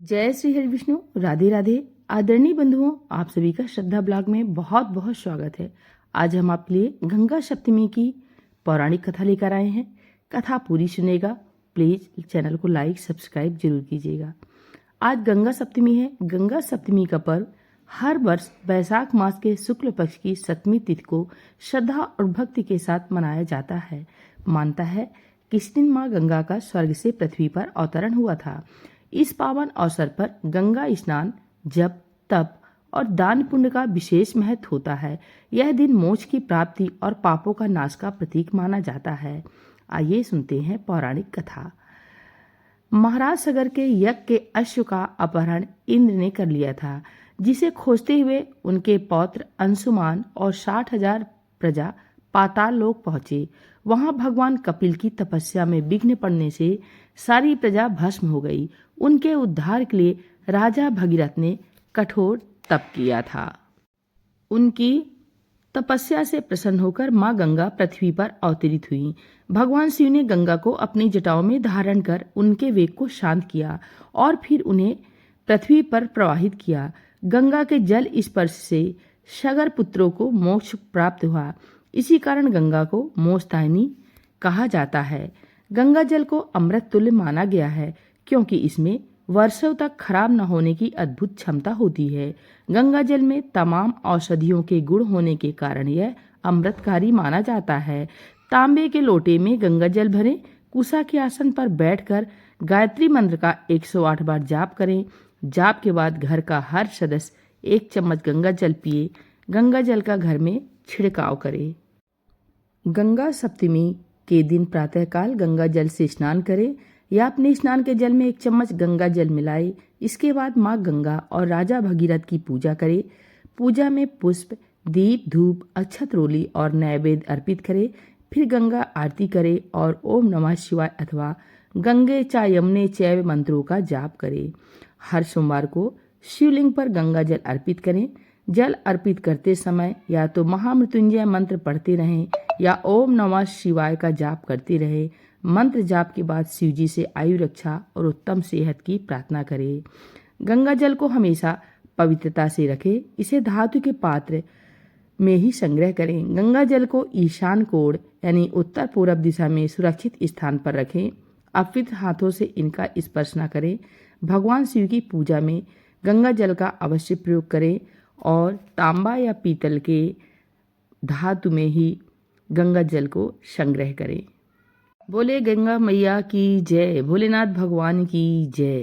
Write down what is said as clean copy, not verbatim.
जय श्री हरि विष्णु, राधे राधे। आदरणीय बंधुओं, आप सभी का श्रद्धा ब्लॉग में बहुत बहुत स्वागत है। आज हम आपके लिए गंगा सप्तमी की पौराणिक कथा लेकर आए हैं। कथा पूरी सुनेगा, प्लीज चैनल को लाइक सब्सक्राइब जरूर कीजिएगा। आज गंगा सप्तमी है। गंगा सप्तमी का पर्व हर वर्ष वैशाख मास के शुक्ल पक्ष की सप्तमी तिथि को श्रद्धा और भक्ति के साथ मनाया जाता है। मानता है कि इस दिन माँ गंगा का स्वर्ग से पृथ्वी पर अवतरण हुआ था। इस पावन अवसर पर गंगा स्नान, जप, तप और दान पुण्य का विशेष महत्व होता है। यह दिन मोक्ष की प्राप्ति और पापों का नाश का प्रतीक माना जाता है। आइए सुनते हैं पौराणिक कथा। महाराज सगर के यज्ञ के अश्व का अपहरण इंद्र ने कर लिया था, जिसे खोजते हुए उनके पौत्र अंशुमान और 60,000 प्रजा पाताल लोक पहुंचे। वहां भगवान कपिल की तपस्या में विघ्न पड़ने से सारी प्रजा भस्म हो गई। उनके उद्धार के लिए राजा भगीरथ ने कठोर तप किया था। उनकी तपस्या से प्रसन्न होकर मां गंगा पृथ्वी पर अवतरित हुई। भगवान शिव ने गंगा को अपनी जटाओं में धारण कर उनके वेग को शांत किया और फिर उन्हें पृथ्वी पर प्रवाहित किया। गंगा के जल स्पर्श से सगर पुत्रों को मोक्ष प्राप्त हुआ। इसी कारण गंगा को मोक्षदायिनी कहा जाता है। गंगा जल को अमृत तुल्य माना गया है, क्योंकि इसमें वर्षों तक खराब न होने की अद्भुत क्षमता होती है। गंगा जल में तमाम औषधियों के गुण होने के कारण यह अमृतकारी माना जाता है। तांबे के लोटे में गंगा जल भरें, कुशा के आसन पर बैठकर गायत्री मंत्र का 108 बार जाप करें। जाप के बाद घर का हर सदस्य 1 चम्मच गंगा जल पिए। गंगा जल का घर में छिड़काव करें। गंगा सप्तमी के दिन प्रातःकाल गंगा जल से स्नान करें या अपने स्नान के जल में 1 चम्मच गंगा जल मिलाए। इसके बाद माँ गंगा और राजा भगीरथ की पूजा करें। पूजा में पुष्प, दीप, धूप, अक्षत रोली और नैवेद्य अर्पित करें। फिर गंगा आरती करें और ओम नमः शिवाय अथवा गंगे चा यमुने चैव मंत्रों का जाप करें। हर सोमवार को शिवलिंग पर गंगा जल अर्पित करें। जल अर्पित करते समय या तो महामृत्युंजय मंत्र पढ़ते रहें या ओम नमः शिवाय का जाप करते रहें। मंत्र जाप के बाद शिव जी से आयु रक्षा और उत्तम सेहत की प्रार्थना करें। गंगा जल को हमेशा पवित्रता से रखें। इसे धातु के पात्र में ही संग्रह करें। गंगा जल को ईशान कोण यानी उत्तर पूर्व दिशा में सुरक्षित स्थान पर रखें। अपवित्र हाथों से इनका स्पर्श न करें। भगवान शिव की पूजा में गंगा जल का अवश्य प्रयोग करें और तांबा या पीतल के धातु में ही गंगा जल को संग्रह करें। बोले गंगा मैया की जय, भोलेनाथ भगवान की जय।